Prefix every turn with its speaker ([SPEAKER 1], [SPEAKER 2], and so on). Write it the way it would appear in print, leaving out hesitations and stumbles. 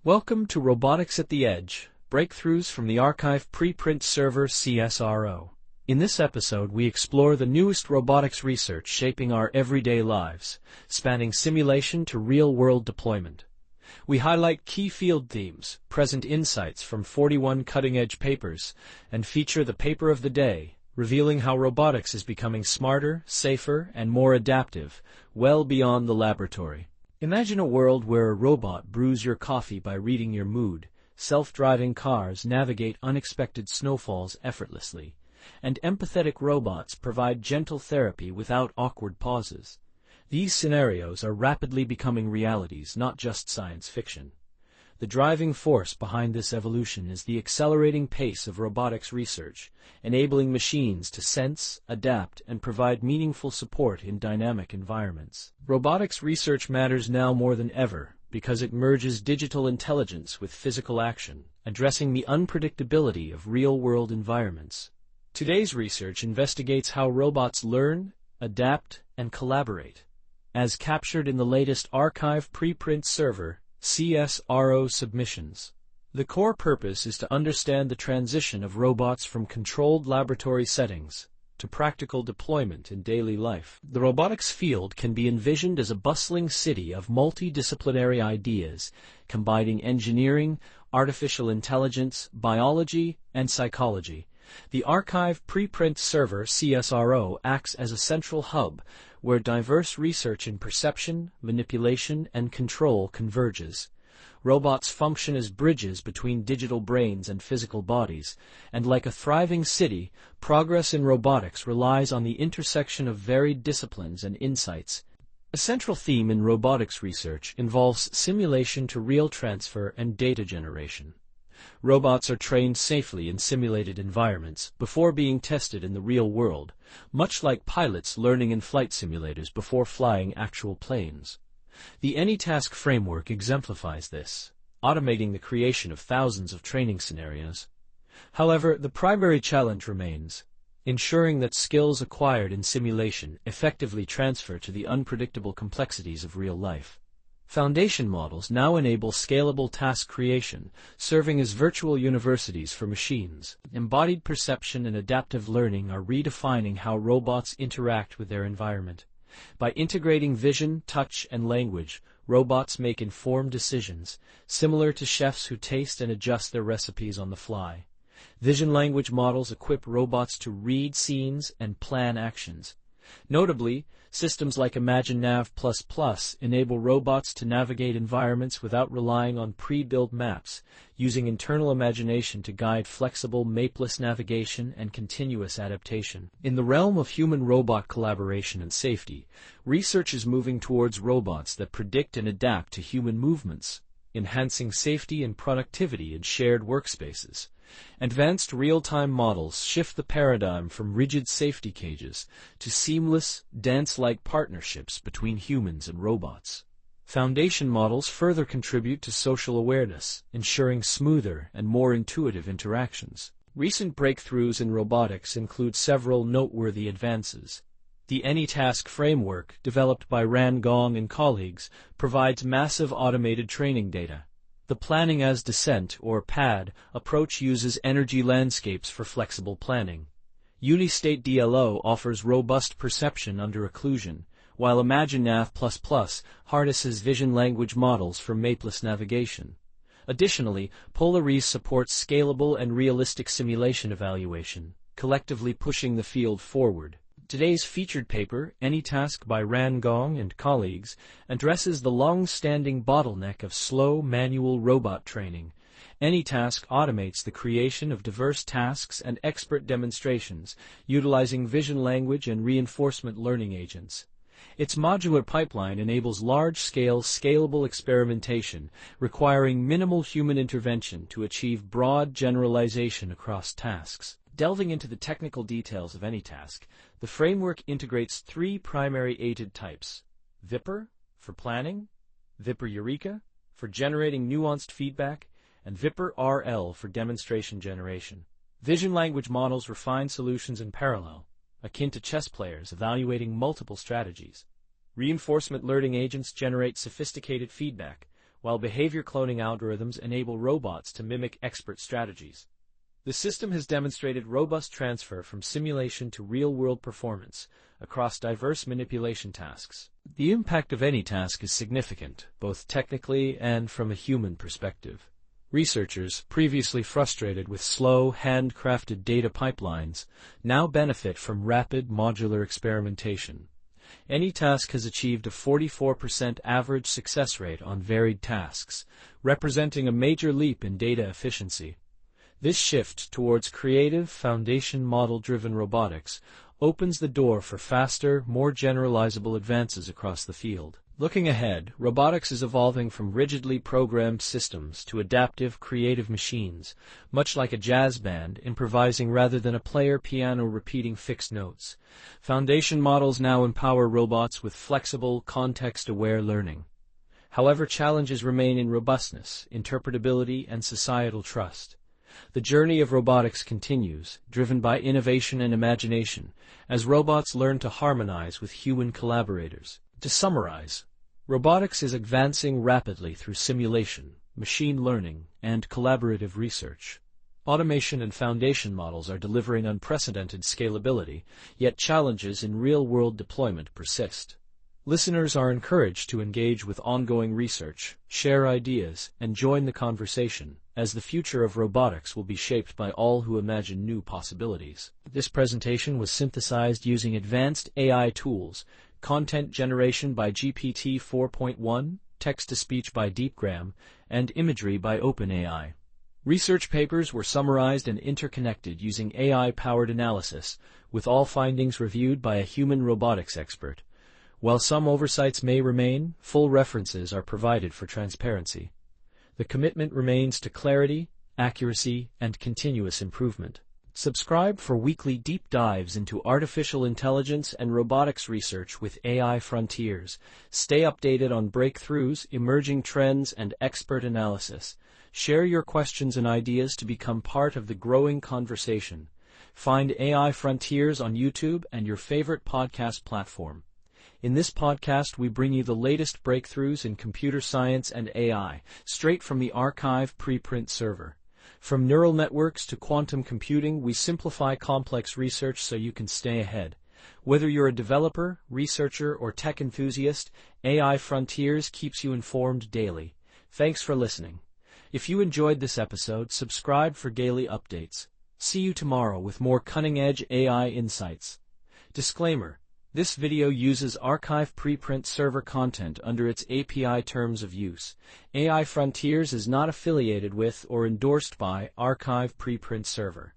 [SPEAKER 1] Welcome to Robotics at the Edge, breakthroughs from the arXiv preprint server cs.RO. In this episode, we explore the newest robotics research shaping our everyday lives, spanning simulation to real-world deployment. We highlight key field themes, present insights from 41 cutting-edge papers, and feature the paper of the day, revealing how robotics is becoming smarter, safer, and more adaptive, well beyond the laboratory. Imagine a world where a robot brews your coffee by reading your mood, self-driving cars navigate unexpected snowfalls effortlessly, and empathetic robots provide gentle therapy without awkward pauses. These scenarios are rapidly becoming realities, not just science fiction. The driving force behind this evolution is the accelerating pace of robotics research, enabling machines to sense, adapt, and provide meaningful support in dynamic environments. Robotics research matters now more than ever because it merges digital intelligence with physical action, addressing the unpredictability of real-world environments. Today's research investigates how robots learn, adapt, and collaborate, as captured in the latest arXiv preprint server cs.RO submissions. The core purpose is to understand the transition of robots from controlled laboratory settings to practical deployment in daily life. The robotics field can be envisioned as a bustling city of multidisciplinary ideas, combining engineering, artificial intelligence, biology, and psychology. The arXiv preprint server cs.RO acts as a central hub where diverse research in perception, manipulation, and control converges. Robots function as bridges between digital brains and physical bodies, and like a thriving city, progress in robotics relies on the intersection of varied disciplines and insights. A central theme in robotics research involves simulation to real transfer and data generation. Robots are trained safely in simulated environments before being tested in the real world, much like pilots learning in flight simulators before flying actual planes. The AnyTask framework exemplifies this, automating the creation of thousands of training scenarios. However, the primary challenge remains, ensuring that skills acquired in simulation effectively transfer to the unpredictable complexities of real life. Foundation models now enable scalable task creation, serving as virtual universities for machines. Embodied perception and adaptive learning are redefining how robots interact with their environment. By integrating vision, touch, and language, robots make informed decisions, similar to chefs who taste and adjust their recipes on the fly. Vision language models equip robots to read scenes and plan actions. Notably, systems like ImagineNav++ enable robots to navigate environments without relying on pre-built maps, using internal imagination to guide flexible, mapeless navigation and continuous adaptation. In the realm of human-robot collaboration and safety, research is moving towards robots that predict and adapt to human movements, enhancing safety and productivity in shared workspaces. Advanced real-time models shift the paradigm from rigid safety cages to seamless, dance-like partnerships between humans and robots. Foundation models further contribute to social awareness, ensuring smoother and more intuitive interactions. Recent breakthroughs in robotics include several noteworthy advances. The AnyTask framework, developed by Ran Gong and colleagues, provides massive automated training data. The planning as descent, or PAD, approach uses energy landscapes for flexible planning. Unistate DLO offers robust perception under occlusion, while ImagineNav++ harnesses vision language models for mapeless navigation. Additionally, Polaris supports scalable and realistic simulation evaluation, collectively pushing the field forward. Today's featured paper, AnyTask by Ran Gong and colleagues, addresses the long-standing bottleneck of slow manual robot training. AnyTask automates the creation of diverse tasks and expert demonstrations, utilizing vision language and reinforcement learning agents. Its modular pipeline enables large-scale, scalable experimentation, requiring minimal human intervention to achieve broad generalization across tasks. Delving into the technical details of AnyTask, the framework integrates three primary agent types: Vipper, for planning; Vipper Eureka, for generating nuanced feedback; and Vipper RL, for demonstration generation. Vision language models refine solutions in parallel, akin to chess players evaluating multiple strategies. Reinforcement learning agents generate sophisticated feedback, while behavior cloning algorithms enable robots to mimic expert strategies. The system has demonstrated robust transfer from simulation to real-world performance across diverse manipulation tasks. The impact of AnyTask is significant, both technically and from a human perspective. Researchers, previously frustrated with slow, handcrafted data pipelines, now benefit from rapid, modular experimentation. AnyTask has achieved a 44% average success rate on varied tasks, representing a major leap in data efficiency. This shift towards creative, foundation model-driven robotics opens the door for faster, more generalizable advances across the field. Looking ahead, robotics is evolving from rigidly programmed systems to adaptive, creative machines, much like a jazz band improvising rather than a player piano repeating fixed notes. Foundation models now empower robots with flexible, context-aware learning. However, challenges remain in robustness, interpretability, and societal trust. The journey of robotics continues, driven by innovation and imagination, as robots learn to harmonize with human collaborators. To summarize, robotics is advancing rapidly through simulation, machine learning, and collaborative research. Automation and foundation models are delivering unprecedented scalability, yet challenges in real-world deployment persist. Listeners are encouraged to engage with ongoing research, share ideas, and join the conversation, as the future of robotics will be shaped by all who imagine new possibilities. This presentation was synthesized using advanced AI tools, content generation by GPT 4.1, text-to-speech by DeepGram, and imagery by OpenAI. Research papers were summarized and interconnected using AI-powered analysis, with all findings reviewed by a human robotics expert. While some oversights may remain, full references are provided for transparency. The commitment remains to clarity, accuracy, and continuous improvement. Subscribe for weekly deep dives into artificial intelligence and robotics research with AI Frontiers. Stay updated on breakthroughs, emerging trends, and expert analysis. Share your questions and ideas to become part of the growing conversation. Find AI Frontiers on YouTube and your favorite podcast platform. In this podcast, we bring you the latest breakthroughs in computer science and AI, straight from the arXiv preprint server. From neural networks to quantum computing, we simplify complex research so you can stay ahead. Whether you're a developer, researcher, or tech enthusiast, AI Frontiers keeps you informed daily. Thanks for listening. If you enjoyed this episode, subscribe for daily updates. See you tomorrow with more cutting-edge AI insights. Disclaimer: this video uses arXiv preprint server content under its API terms of use. AI Frontiers is not affiliated with or endorsed by arXiv preprint server.